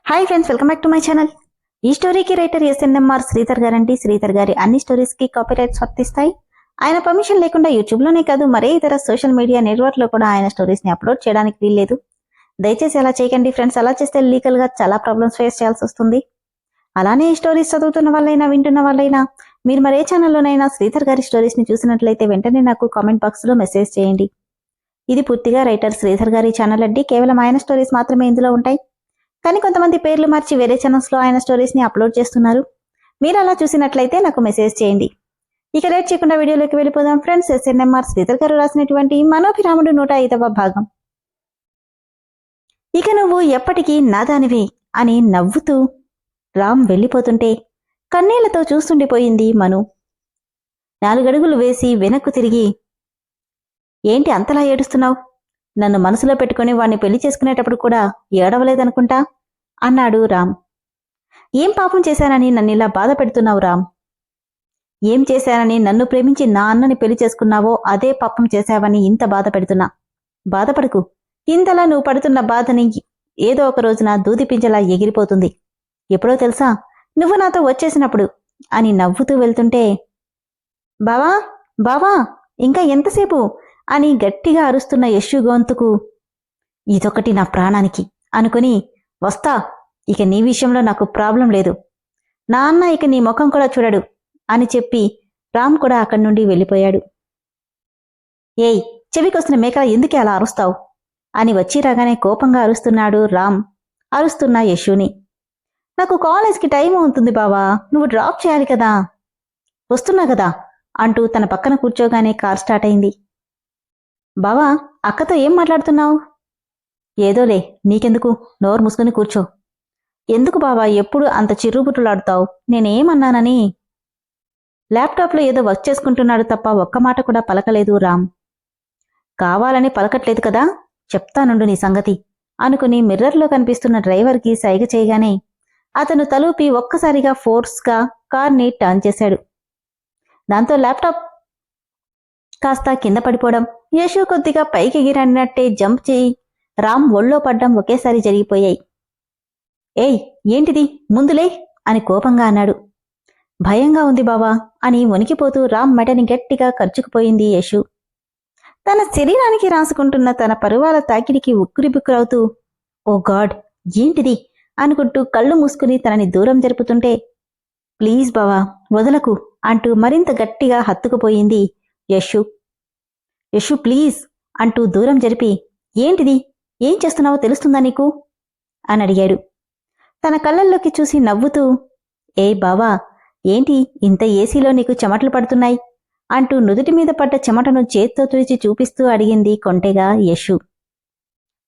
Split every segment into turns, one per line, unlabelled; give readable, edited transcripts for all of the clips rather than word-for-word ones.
Hi friends, welcome back to my channel. ఈ స్టోరీకి writer SNMR Sridhar గారండి. శ్రీధర్ గారి అన్ని స్టోరీస్ కి కాపీరైట్స్ వర్తిస్తాయి. ఆయన పర్మిషన్ లేకుండా యూట్యూబ్ లోనే కాదు మరే ఇతర సోషల్ మీడియా నెట్వర్క్ లో కూడా ఆయన స్టోరీస్ ని అప్లోడ్ చేయడానికి వీల్లేదు. దయచేసి అలా చేయకండి ఫ్రెండ్స్. అలా చేస్తే లీగల్ గా చాలా ప్రాబ్లమ్స్ ఫేస్ చేయాల్సి వస్తుంది. అలానే ఈ స్టోరీస్ చదువుతున్న వాళ్ళైనా వింటున్న వాళ్ళైనా మీరు మరే ఛానల్లోనైనా శ్రీధర్ గారి స్టోరీస్ ని చూసినట్లయితే వెంటనే నాకు కామెంట్ బాక్స్ లో మెసేజ్ చేయండి. ఇది పూర్తిగా రైటర్ శ్రీధర్ గారి ఛానల్ అండి. కేవలం ఆయన స్టోరీస్ మాత్రమే ఇందులో ఉంటాయి. కానీ కొంతమంది పేర్లు మార్చి వేరే ఛానల్స్ లో ఆయన స్టోరీస్ ని అప్లోడ్ చేస్తున్నారు. మీరు అలా చూసినట్లయితే నాకు మెసేజ్ చేయండి. ఇక లేట్ చేయకుండా వీడియోలోకి వెళ్ళిపోదాం ఫ్రెండ్స్. ఎస్ఎన్ఎంఆర్ శ్రీధర్ గారు రాసినటువంటి మనోభిరాముడు 105వ భాగం. ఇక నువ్వు ఎప్పటికీ నాదానివే అని నవ్వుతూ రామ్ వెళ్ళిపోతుంటే కన్నీళ్లతో చూస్తుండిపోయింది మను. 4 అడుగులు వేసి వెనక్కు తిరిగి, ఏంటి అంతలా ఏడుస్తున్నావు? నన్ను మనసులో పెట్టుకుని వాణ్ణి పెళ్లి చేసుకునేటప్పుడు కూడా ఏడవలేదనుకుంటా అన్నాడు రామ్. ఏం పాపం చేశానని నన్నిలా బాధ పెడుతున్నావు రామ్? ఏం చేశానని నన్ను ప్రేమించి నా అన్నని పెళ్లి చేసుకున్నావో అదే పాపం చేశావని ఇంత బాధ పెడుతున్నా. బాధపడకు. ఇంతలా నువ్వు పడుతున్న బాధని ఏదో ఒక రోజున దూదిపించలా ఎగిరిపోతుంది. ఎప్పుడో తెలుసా? నువ్వు నాతో వచ్చేసినప్పుడు అని నవ్వుతూ వెళ్తుంటే, బావా బావా ఇంకా ఎంతసేపు అని గట్టిగా అరుస్తున్న యశు గొంతుకు ఇదొకటి నా ప్రాణానికి అనుకుని, వస్తా, ఇక నీ విషయంలో నాకు ప్రాబ్లం లేదు. నా అన్న ఇక నీ ముఖం కూడా చూడడు అని చెప్పి రామ్ కూడా అక్కడి నుండి వెళ్ళిపోయాడు. ఏయ్, చెవికొస్తున్న మేకల ఎందుకే అలా అరుస్తావు అని వచ్చి రాగానే కోపంగా అరుస్తున్నాడు రామ్ అరుస్తున్న యశుని. నాకు కాలేజ్కి టైం అవుతుంది బావా, నువ్వు డ్రాప్ చేయాలి కదా. వస్తున్నా కదా అంటూ తన పక్కన కూర్చోగానే కార్ స్టార్ట్ అయింది. బావా, అక్కతో ఏం మాట్లాడుతున్నావు? ఏదోలే, నీకెందుకు, నోరు మూసుకుని కూర్చో. ఎందుకు బావా ఎప్పుడు అంత చిర్రుబుట్టులాడుతావు? నేనేమన్నానని? ల్యాప్టాప్లో ఏదో వర్క్ చేసుకుంటున్నాడు తప్ప ఒక్క మాట కూడా పలకలేదు రామ్. కావాలని పలకట్లేదు కదా, చెప్తానుండు నీ సంగతి అనుకుని మిర్రర్లో కనిపిస్తున్న డ్రైవర్కి సైగ చేయగానే అతను తలూపి ఒక్కసారిగా ఫోర్స్గా కార్ని టర్న్ చేశాడు. దాంతో ల్యాప్టాప్ కాస్త కింద పడిపోవడం, యశు కొద్దిగా పైకి ఎగిరన్నట్టే జంప్ చేయి రామ్ ఒళ్ళో పడ్డం ఒకేసారి జరిగిపోయాయి. ఏయ్, ఏంటిది, ముందులే అని కోపంగా అన్నాడు. భయంగా ఉంది బావా అని వణికిపోతూ రామ్ మెడని గట్టిగా కరుచుకుపోయింది యశు. తన శరీరానికి రాసుకుంటున్న తన పరువాల తాకిడికి ఉక్కిరిబిక్కురవుతూ, ఓ గాడ్, ఏంటిది అనుకుంటూ కళ్ళు మూసుకుని తనని దూరం జరుపుతుంటే, ప్లీజ్ బావా వదలకు అంటూ మరింత గట్టిగా హత్తుకుపోయింది యశు. యశు ప్లీజ్ అంటూ దూరం జరిపి, ఏంటిది, ఏం చేస్తున్నావో తెలుస్తుందా నీకు అని అడిగాడు. తన కళ్ళల్లోకి చూసి నవ్వుతూ, ఏ బావా, ఏంటి ఇంత ఏసీలో నీకు చెమటలు పడుతున్నాయి అంటూ నుదుటి మీద పడ్డ చెమటను చేత్తో తుడిచి చూపిస్తూ అడిగింది కొంటెగా యశు.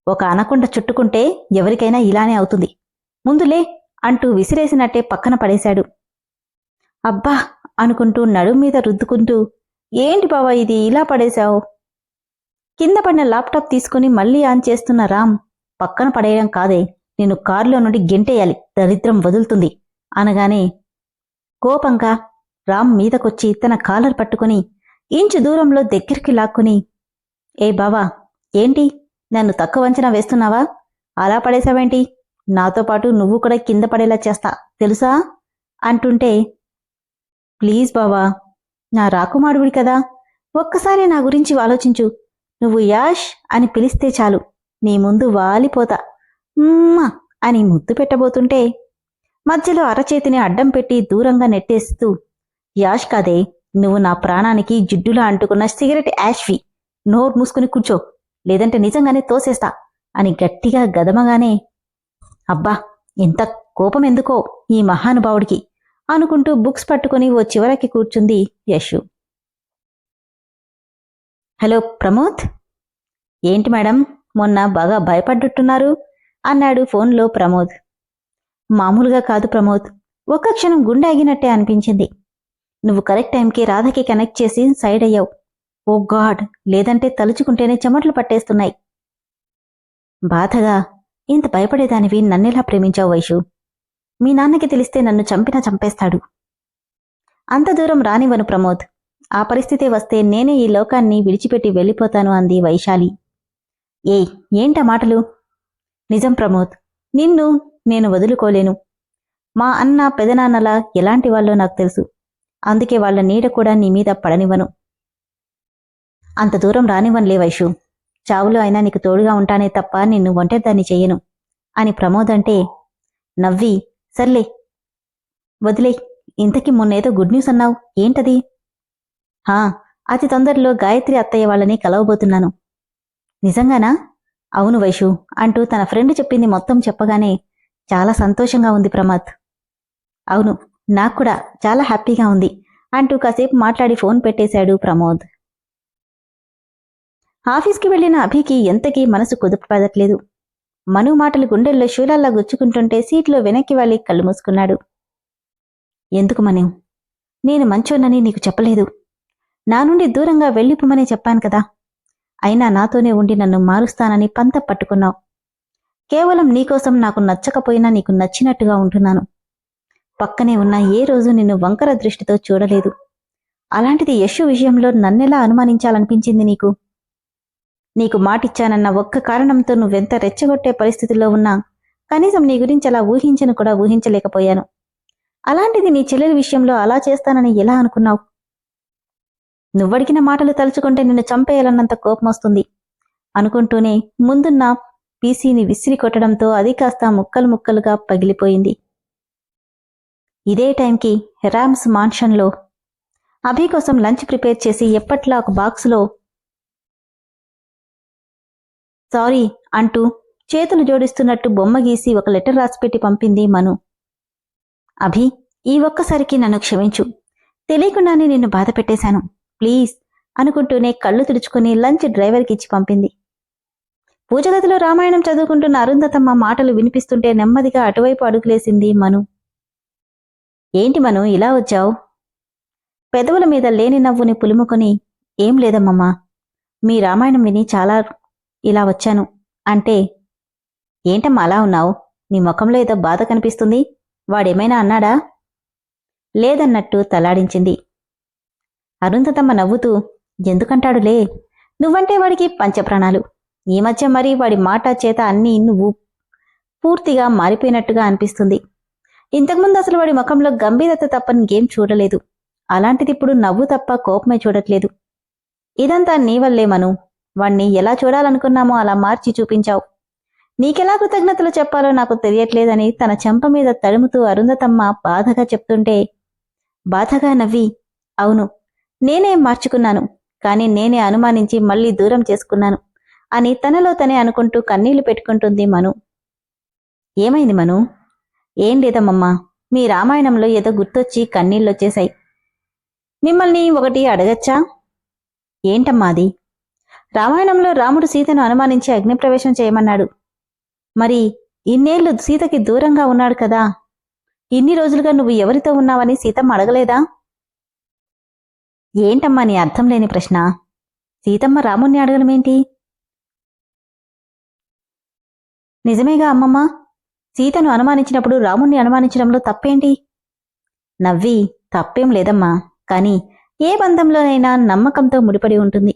ఒక అనకొండ చుట్టుకుంటే ఎవరికైనా ఇలానే అవుతుంది, ముందులే అంటూ విసిరేసినట్టే పక్కన పడేశాడు. అబ్బా అనుకుంటూ నడుం మీద రుద్దుకుంటూ, ఏంటి బావా ఇది ఇలా పడేశావు? కింద పడిన ల్యాప్టాప్ తీసుకుని మళ్లీ ఆన్ చేస్తున్న రామ్, పక్కన పడేయడం కాదే, నేను కారులో నుండి గెంటేయాలి, దరిద్రం వదులుతుంది అనగానే కోపంగా రామ్ మీదకొచ్చి తన కాలర్ పట్టుకుని ఇంచు దూరంలో దగ్గరికి లాక్కుని, ఏ బావా, ఏంటి నన్ను తక్కువ అంచనా వేస్తున్నావా? అలా పడేశావేంటి? నాతో పాటు నువ్వు కూడా కింద పడేలా చేస్తా తెలుసా అంటుంటే, ప్లీజ్ బావా, నా రాకుమారుడివి కదా, ఒక్కసారి నా గురించి ఆలోచించు. నువ్వు యాష్ అని పిలిస్తే చాలు, నీ ముందు వాలిపోతా అని ముద్దు పెట్టబోతుంటే మధ్యలో అరచేతిని అడ్డం పెట్టి దూరంగా నెట్టేస్తూ, యాష్ కాదే, నువ్వు నా ప్రాణానికి జిడ్డులా అంటుకున్న సిగరెట్ యాష్వి, నోరు మూసుకుని కూర్చో, లేదంటే నిజంగానే తోసేస్తా అని గట్టిగా గదమగానే, అబ్బా ఇంత కోపం ఎందుకో ఈ మహానుభావుడికి అనుకుంటూ బుక్స్ పట్టుకుని ఓ చివరకి కూర్చుంది యశు. హలో ప్రమోద్. ఏంటి మేడం, మొన్న బాగా భయపడ్డట్టున్నారు అన్నాడు ఫోన్లో ప్రమోద్. మామూలుగా కాదు ప్రమోద్, ఒక్క క్షణం గుండె ఆగినట్టే అనిపించింది. నువ్వు కరెక్ట్ టైంకి రాధకి కనెక్ట్ చేసి సైడ్ అయ్యావు. ఓ గాడ్, లేదంటే తలుచుకుంటేనే చెమటలు పట్టేస్తున్నాయి. బాధగా, ఇంత భయపడేదానివి నన్నెలా ప్రేమించావు వైషు? మీ నాన్నకి తెలిస్తే నన్ను చంపినా చంపేస్తాడు. అంత దూరం రానివ్వను ప్రమోద్, ఆ పరిస్థితే వస్తే నేనే ఈ లోకాన్ని విడిచిపెట్టి వెళ్ళిపోతాను అంది వైశాలి. ఏయ్, ఏంటా మాటలు? నిజం ప్రమోద్, నిన్ను నేను వదులుకోలేను. మా అన్న పెదనాన్నలా ఎలాంటి వాళ్ళో నాకు తెలుసు. అందుకే వాళ్ళ నీడ కూడా నీ మీద పడనివ్వను. అంత దూరం రానివ్వనులే వైషు. చావులో అయినా నీకు తోడుగా ఉంటానే తప్ప నిన్ను ఒంటరిదాన్ని చెయ్యను అని ప్రమోద్ అంటే నవ్వి, సర్లే వదిలే. ఇంతకీ మొన్నేదో గుడ్ న్యూస్ అన్నావు, ఏంటది? హా, అతి తొందరలో గాయత్రి అత్తయ్య వాళ్ళని కలవబోతున్నాను. నిజంగానా? అవును వైషు అంటూ తన ఫ్రెండ్ చెప్పింది మొత్తం చెప్పగానే చాలా సంతోషంగా ఉంది ప్రమాద్. అవును, నాక్కూడా చాలా హ్యాపీగా ఉంది అంటూ కాసేపు మాట్లాడి ఫోన్ పెట్టేశాడు ప్రమోద్. ఆఫీస్కి వెళ్లిన అభికి ఎంతకీ మనసు కుదుపు పడట్లేదు. మను మాటలు గుండెల్లో శూలాల్లా గుచ్చుకుంటుంటే సీట్లో వెనక్కి వాలి కళ్ళు మూసుకున్నాడు. ఎందుకు మను? నేను మంచోన్నని నీకు చెప్పలేదు. నా నుండి దూరంగా వెళ్ళిపోమని చెప్పాను కదా. అయినా నాతోనే ఉండి నన్ను మారుస్తానని పంత పట్టుకున్నావు. కేవలం నీకోసం నాకు నచ్చకపోయినా నీకు నచ్చినట్టుగా ఉంటున్నాను. పక్కనే ఉన్న ఏ రోజు నిన్ను వంకర దృష్టితో చూడలేదు. అలాంటిది యశు విషయంలో నన్నెలా అనుమానించాలనిపించింది నీకు? నీకు మాటిచ్చానన్న ఒక్క కారణంతో నువ్వెంత రెచ్చగొట్టే పరిస్థితిలో ఉన్నా కనీసం నీ గురించి అలా ఊహించను కూడా ఊహించలేకపోయాను. అలాంటిది నీ చెల్లెలి విషయంలో అలా చేస్తానని ఎలా అనుకున్నావు? నువ్వడిగిన మాటలు తలుచుకుంటే నిన్ను చంపేయాలన్నంత కోపమొస్తుంది. అనుకుంటూనే ముందున్న పీసీని విసిరి కొట్టడంతో అది కాస్త ముక్కలు ముక్కలుగా పగిలిపోయింది. ఇదే టైంకి రామ్స్ మాన్షన్లో అభి కోసం లంచ్ ప్రిపేర్ చేసి ఎప్పట్లా ఒక బాక్సులో సారీ అంటూ చేతులు జోడిస్తున్నట్టు బొమ్మ గీసి ఒక లెటర్ రాసిపెట్టి పంపింది మను. అభి, ఈ ఒక్కసారికి నన్ను క్షమించు. తెలియకుండానే నిన్ను బాధ పెట్టేశాను. ప్లీజ్ అనుకుంటూనే కళ్ళు తుడుచుకుని లంచ్ డ్రైవర్కి ఇచ్చి పంపింది. పూజగదిలో రామాయణం చదువుకుంటున్న అరుంధతమ్మ మాటలు వినిపిస్తుంటే నెమ్మదిగా అటువైపు అడుగులేసింది మను. ఏంటి మను ఇలా వచ్చావు? పెదవుల మీద లేని నవ్వుని పులుముకొని, ఏం లేదమ్మమ్మా, మీ రామాయణం విని చాలా ఇలా వచ్చాను అంటే. ఏంటమ్మా అలా ఉన్నావు? నీ ముఖంలో ఏదో బాధ కనిపిస్తుంది. వాడేమైనా అన్నాడా? లేదన్నట్టు తలాడించింది. అరుంధతమ్మ నవ్వుతూ, ఎందుకంటాడులే, నువ్వంటే వాడికి పంచప్రాణాలు. ఈ మధ్య మరీ వాడి మాట చేత అన్నీ నువ్వు పూర్తిగా మారిపోయినట్టుగా అనిపిస్తుంది. ఇంతకుముందు అసలు వాడి ముఖంలో గంభీరత తప్ప ఇంకేం చూడలేదు. అలాంటిది ఇప్పుడు నవ్వు తప్ప కోపమే చూడట్లేదు. ఇదంతా నీ వల్లే మను. వాణ్ణి ఎలా చూడాలనుకున్నామో అలా మార్చి చూపించావు. నీకెలా కృతజ్ఞతలు చెప్పాలో నాకు తెలియట్లేదని తన చెంప మీద తడుముతూ అరుంధతమ్మ బాధగా చెప్తుంటే బాధగా నవ్వి, అవును, నేనేం మార్చుకున్నాను, కానీ నేనే అనుమానించి మళ్లీ దూరం చేసుకున్నాను అని తనలో తనే అనుకుంటూ కన్నీళ్లు పెట్టుకుంటుంది మను. ఏమైంది మను? ఏం లేదమ్మమ్మా, మీ రామాయణంలో ఏదో గుర్తొచ్చి కన్నీళ్ళొచ్చేశాయి. మిమ్మల్ని ఒకటి అడగచ్చా? ఏంటమ్మా అది? రామాయణంలో రాముడు సీతను అనుమానించి అగ్నిప్రవేశం చేయమన్నాడు. మరి ఇన్నేళ్లు సీతకి దూరంగా ఉన్నాడు కదా. ఇన్ని రోజులుగా నువ్వు ఎవరితో ఉన్నావని సీతమ్మ అడగలేదా? ఏంటమ్మా నీ అర్థం లేని ప్రశ్న? సీతమ్మ రాముణ్ణి అడగడమేంటి? నిజమేగా అమ్మమ్మ, సీతను అనుమానించినప్పుడు రాముణ్ణి అనుమానించడంలో తప్పేంటి? నవ్వి, తప్పేం లేదమ్మా, కాని ఏ బంధంలోనైనా నమ్మకంతో ముడిపడి ఉంటుంది.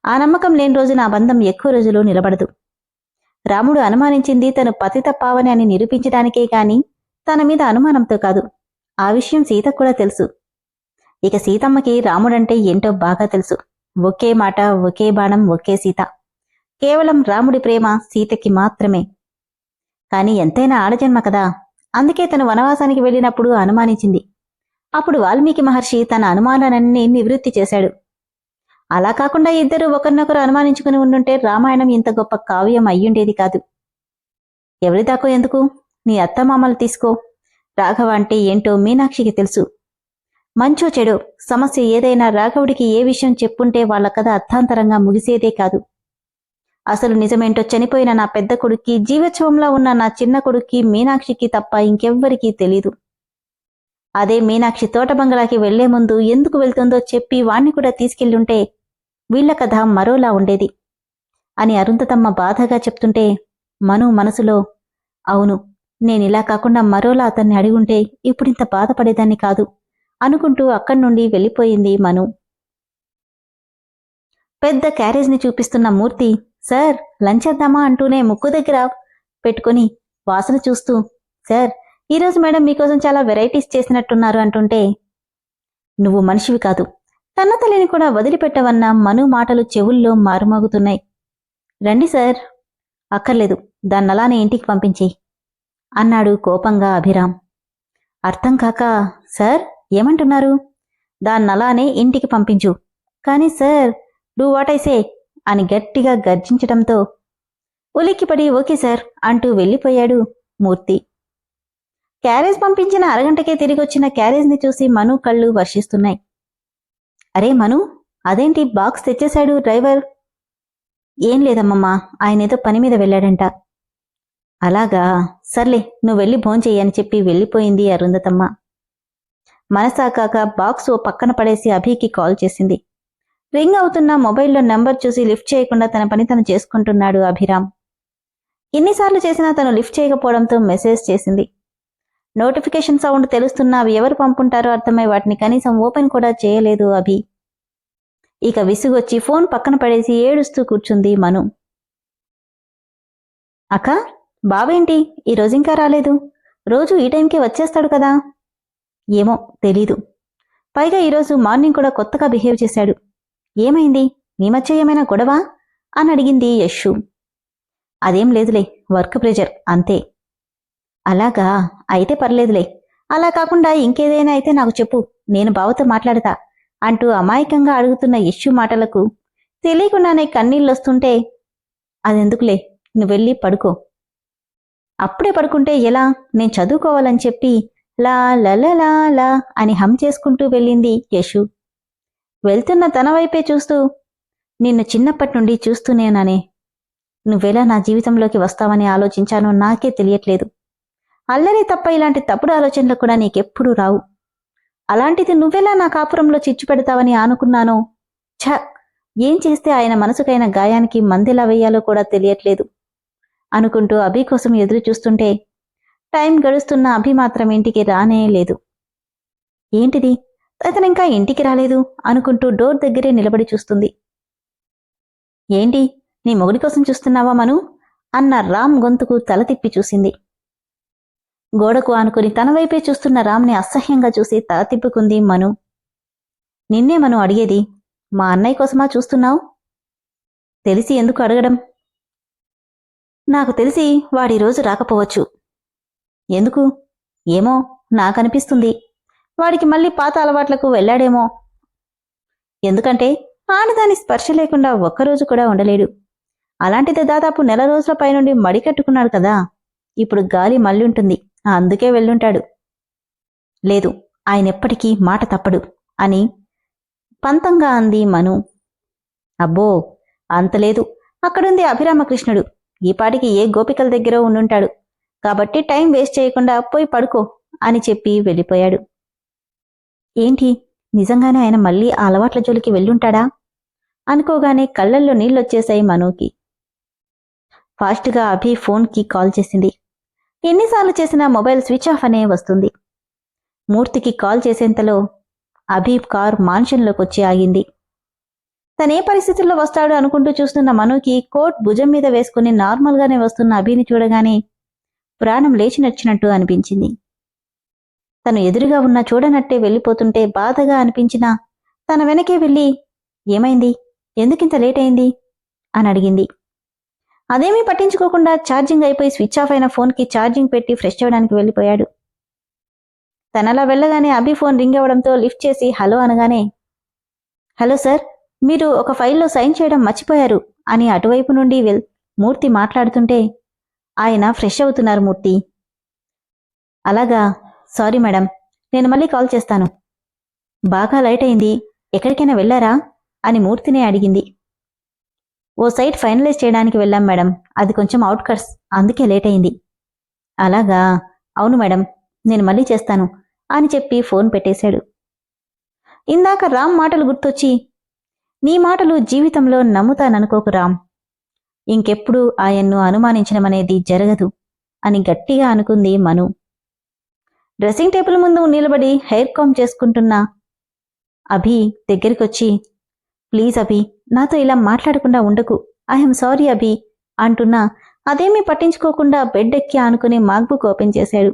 ఆ నమ్మకం లేని రోజున ఆ బంధం ఎక్కువ రోజులు నిలబడదు. రాముడు అనుమానించింది తను పతిత పావని అని నిరూపించడానికే కాని తన మీద అనుమానంతో కాదు. ఆ విషయం సీతకు కూడా తెలుసు. ఇక సీతమ్మకి రాముడంటే ఏంటో బాగా తెలుసు. ఒకే మాట, ఒకే బాణం, ఒకే సీత. కేవలం రాముడి ప్రేమ సీతకి మాత్రమే. కాని ఎంతైనా ఆడజన్మ కదా. అందుకే తను వనవాసానికి వెళ్ళినప్పుడు అనుమానించింది. అప్పుడు వాల్మీకి మహర్షి తన అనుమానాలన్నీ నివృత్తి చేశాడు. అలా కాకుండా ఇద్దరు ఒకరినొకరు అనుమానించుకుని ఉండుంటే రామాయణం ఇంత గొప్ప కావ్యం అయ్యుండేది కాదు. ఎవరిదాకో ఎందుకు, నీ అత్తమామలు తీసుకో. రాఘవ అంటే ఏంటో మీనాక్షికి తెలుసు. మంచో చెడో సమస్య ఏదైనా రాఘవుడికి ఏ విషయం చెప్పుంటే వాళ్ల కథ అర్థాంతరంగా ముగిసేదే కాదు. అసలు నిజమేంటో చనిపోయిన నా పెద్ద కొడుక్కి, జీవోత్సవంలో ఉన్న నా చిన్న కొడుక్కి, మీనాక్షికి తప్ప ఇంకెవ్వరికీ తెలీదు. అదే మీనాక్షి తోట బంగళాకి వెళ్లే ముందు ఎందుకు వెళ్తుందో చెప్పి వాణ్ణి కూడా తీసుకెళ్లుంటే వీళ్ల కథ మరోలా ఉండేది అని అరుంధతమ్మ బాధగా చెప్తుంటే మను మనసులో, అవును, నేనిలా కాకుండా మరోలా అతన్ని అడిగుంటే ఇప్పుడింత బాధపడేదాన్ని కాదు అనుకుంటూ అక్కడి నుండి వెళ్ళిపోయింది మను. పెద్ద క్యారేజ్ని చూపిస్తున్న మూర్తి, సార్ లంచ్ చేద్దామా అంటూనే ముక్కు దగ్గర పెట్టుకుని వాసన చూస్తూ, సార్ ఈరోజు మేడం మీకోసం చాలా వెరైటీస్ చేసినట్టున్నారు అంటుంటే, నువ్వు మనిషివి కాదు, కన్నతల్లిని కూడా వదిలిపెట్టవన్న మను మాటలు చెవుల్లో మారుమోగుతున్నాయి. రండి సార్. అక్కర్లేదు, దాన్నలానే ఇంటికి పంపించి అన్నాడు కోపంగా అభిరామ్. అర్థం కాక, సార్ ఏమంటున్నారు? దాన్నలానే ఇంటికి పంపించు. కానీ sir, do what I say అని గట్టిగా గర్జించటంతో ఉలిక్కిపడి ఓకే సార్ అంటూ వెళ్ళిపోయాడు మూర్తి. క్యారేజ్ పంపించిన అరగంటకే తిరిగొచ్చిన క్యారేజ్ని చూసి మను కళ్ళు వర్షిస్తున్నాయి. అరే మను, అదేంటి బాక్స్ తెచ్చేశాడు డ్రైవర్? ఏం లేదమ్మమ్మా, ఆయనేదో పని మీద వెళ్ళాడంట. అలాగా, సర్లే నువ్వు వెళ్ళి భోంచెయ్యని చెప్పి వెళ్ళిపోయింది అరుంధతమ్మ. మనసాకాక బాక్స్ ఓ పక్కన పడేసి అభికి కాల్ చేసింది. రింగ్ అవుతున్న మొబైల్లో నెంబర్ చూసి లిఫ్ట్ చేయకుండా తన పని తను చేసుకుంటున్నాడు అభిరామ్. ఎన్నిసార్లు చేసినా తను లిఫ్ట్ చేయకపోవడంతో మెసేజ్ చేసింది. నోటిఫికేషన్ సౌండ్ తెలుస్తున్నా అవి ఎవరు పంపుంటారో అర్థమై వాటిని కనీసం ఓపెన్ కూడా చేయలేదు అభి. ఇక విసుగొచ్చి ఫోన్ పక్కన పడేసి ఏడుస్తూ కూర్చుంది మను. అక్క, బావేంటి ఈరోజింకా రాలేదు? రోజు ఈ టైంకే వచ్చేస్తాడు కదా. ఏమో తెలీదు. పైగా ఈరోజు మార్నింగ్ కూడా కొత్తగా బిహేవ్ చేశాడు. ఏమైంది? మీ మధ్య ఏమైనా గొడవ అని అడిగింది యశ్షు. అదేం లేదులే, వర్క్ ప్రెజర్ అంతే. అలాగా, అయితే పర్లేదులే. అలా కాకుండా ఇంకేదైనా అయితే నాకు చెప్పు, నేను బావతో మాట్లాడతా అంటూ అమాయకంగా అడుగుతున్న యశ్షు మాటలకు తెలియకుండానే కన్నీళ్ళొస్తుంటే, అదెందుకులే, నువ్వెళ్ళి పడుకో. అప్పుడే పడుకుంటే ఎలా? నేను చదువుకోవాలని చెప్పి లా లలలా లా అని హమ్ చేసుకుంటూ వెళ్ళింది యశు. వెళ్తున్న తన వైపే చూస్తూ, నిన్ను చిన్నప్పటి నుండి చూస్తూనేనానే. నువ్వెలా నా జీవితంలోకి వస్తావని ఆలోచించానో నాకే తెలియట్లేదు. అల్లరి తప్ప ఇలాంటి తప్పుడు ఆలోచనలు కూడా నీకెప్పుడూ రావు. అలాంటిది నువ్వెలా నా కాపురంలో చిచ్చు పెడతావని అనుకున్నానో. ఛ, ఏం చేస్తే ఆయన మనసుకైన గాయానికి మందెలా వేయాలో కూడా తెలియట్లేదు అనుకుంటూ అభి కోసం ఎదురు చూస్తుంటే, టైం గడుస్తున్న అభి మాత్రం ఇంటికి రానే లేదు. ఏంటిది, అతనింకా ఇంటికి రాలేదు అనుకుంటూ డోర్ దగ్గరే నిలబడి చూస్తుంది. ఏంటి, నీ మొగుడి కోసం చూస్తున్నావా మను అన్న రామ్ గొంతుకు తల తిప్పి చూసింది. గోడకు ఆనుకుని తన వైపే చూస్తున్న రామ్ని అసహ్యంగా చూసి తల తిప్పుకుంది మను. నిన్నే మను అడిగేది, మా అన్నయ్య కోసమా చూస్తున్నావు? తెలిసి ఎందుకు అడగడం? నాకు తెలిసి వాడి రోజు రాకపోవచ్చు. ఎందుకు? ఏమో, నాకనిపిస్తుంది వాడికి మళ్ళీ పాత అలవాట్లకు వెళ్ళాడేమో. ఎందుకంటే ఆడదాని స్పర్శ లేకుండా ఒక్కరోజు కూడా ఉండలేడు. అలాంటిది దాదాపు నెల రోజుల పైనుండి మడికట్టుకున్నాడు కదా. ఇప్పుడు గాలి మళ్ళుంటుంది, అందుకే వెళ్ళుంటాడు. లేదు, ఆయనెప్పటికీ మాట తప్పడు అని పంతంగా అంది మను. అబ్బో, అంతలేదు. అక్కడుంది అభిరామకృష్ణుడు. ఈపాటికి ఏ గోపికల దగ్గర ఉండుంటాడు. కాబట్టి టైం వేస్ట్ చేయకుండా పోయి పడుకో అని చెప్పి వెళ్ళిపోయాడు. ఏంటి, నిజంగానే ఆయన మళ్ళీ ఆ అలవాట్ల జోలికి వెళ్ళుంటాడా అనుకోగానే కళ్ళల్లో నీళ్లొచ్చేశాయి మనుకి. ఫాస్ట్గా అభి ఫోన్కి కాల్ చేసింది. ఎన్నిసార్లు చేసినా మొబైల్ స్విచ్ ఆఫ్ అనే వస్తుంది. మూర్తికి కాల్ చేసేంతలో అభి కార్ మాన్షన్లోకి వచ్చి ఆగింది. తనే పరిస్థితుల్లో వస్తాడు అనుకుంటూ చూస్తున్న మనుకి కోట్ భుజం మీద వేసుకుని నార్మల్గానే వస్తున్న అభిని చూడగానే ప్రాణం లేచినచ్చినట్టు అనిపించింది. తను ఎదురుగా ఉన్న చూడనట్టే వెళ్ళిపోతుంటే బాధగా అనిపించినా తన వెనకే వెళ్ళి, ఏమైంది, ఎందుకింత లేట్ అయింది అని అడిగింది. అదేమీ పట్టించుకోకుండా ఛార్జింగ్ అయిపోయి స్విచ్ ఆఫ్ అయిన ఫోన్కి ఛార్జింగ్ పెట్టి ఫ్రెష్ అవ్వడానికి వెళ్ళిపోయాడు. తనలా వెళ్ళగానే అభి ఫోన్ రింగ్ అవ్వడంతో లిఫ్ట్ చేసి హలో అనగానే, హలో సార్, మీరు ఒక ఫైల్లో సైన్ చేయడం మర్చిపోయారు అని అటువైపు నుండి మూర్తి మాట్లాడుతుంటే, ఆయన ఫ్రెష్ అవుతున్నారు మూర్తి. అలాగా, సారీ మేడం, నేను మళ్ళీ కాల్ చేస్తాను. బాగా లైట్ అయింది, ఎక్కడికైనా వెళ్ళారా అని మూర్తినే అడిగింది. ఓ సైట్ ఫైనలైజ్ చేయడానికి వెళ్ళాం మేడం, అది కొంచెం అవుట్కట్స్, అందుకే లేట్ అయింది. అలాగా, అవును మేడం, నేను మళ్ళీ చేస్తాను అని చెప్పి ఫోన్ పెట్టేశాడు. ఇందాక రామ్ మాటలు గుర్తొచ్చి, నీ మాటలు జీవితంలో నమ్ముతాననుకోకు రామ్, ఇంకెప్పుడు ఆయన్ను అనుమానించడమనేది జరగదు అని గట్టిగా అనుకుంది మను. డ్రెస్సింగ్ టేబుల్ ముందు నిలబడి హెయిర్ కామ్ చేసుకుంటున్న అభి దగ్గరికొచ్చి, ప్లీజ్ అభి, నాతో ఇలా మాట్లాడకుండా ఉండకు, ఐఎమ్ సారీ అభి అంటున్నా అదేమీ పట్టించుకోకుండా బెడ్ ఎక్కి ఆనుకుని మాక్బుక్ ఓపెన్ చేశాడు.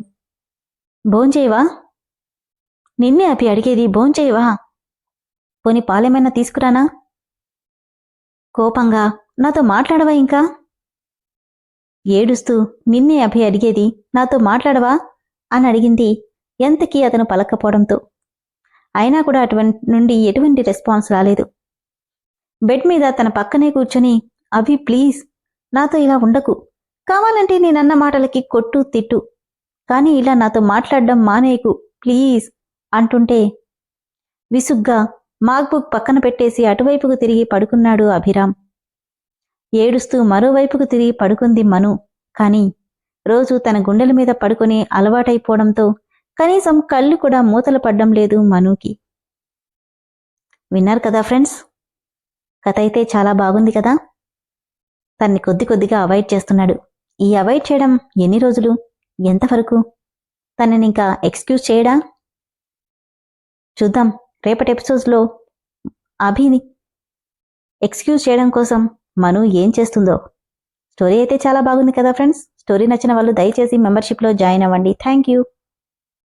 భోంచేయవా? నిన్నే అభి అడిగేది, భోంచేయవా? పోని పాలేమైనా తీసుకురానా? కోపంగా, నాతో మాట్లాడవా ఇంకా? ఏడుస్తూ, నిన్నే అభి అడిగేది, నాతో మాట్లాడవా అని అడిగింది, ఎంతకీ అతను పలక్కపోవడంతో. అయినా కూడా నుండి ఎటువంటి రెస్పాన్స్ రాలేదు. బెడ్ మీద తన పక్కనే కూర్చొని, అభి ప్లీజ్ నాతో ఇలా ఉండకు, కావాలంటే నేనన్న మాటలకి కొట్టు తిట్టు, కానీ ఇలా నాతో మాట్లాడడం మానేయకు ప్లీజ్ అంటుంటే విసుగ్గా మాక్బుక్ పక్కన పెట్టేసి అటువైపుకు తిరిగి పడుకున్నాడు అభిరామ్. ఏడుస్తూ మరోవైపుకు తిరిగి పడుకుంది మను. కాని రోజు తన గుండెల మీద పడుకుని అలవాటైపోవడంతో కనీసం కళ్ళు కూడా మూతలు పడ్డం లేదు మనుకి. విన్నారు కదా ఫ్రెండ్స్, కథ అయితే చాలా బాగుంది కదా. తన్ని కొద్ది కొద్దిగా అవాయిడ్ చేస్తున్నాడు. ఈ అవాయిడ్ చేయడం ఎన్ని రోజులు, ఎంతవరకు? తనని ఇంకా ఎక్స్క్యూజ్ చేయడా? చూద్దాం రేపటి ఎపిసోడ్స్లో అభిని ఎక్స్క్యూజ్ చేయడం కోసం మను ఏం చేస్తుందో. స్టోరీ అయితే చాలా బాగుంది కదా ఫ్రెండ్స్. స్టోరీ నచ్చిన వాళ్ళు దయచేసి మెంబర్షిప్లో జాయిన్ అవ్వండి. Thank you.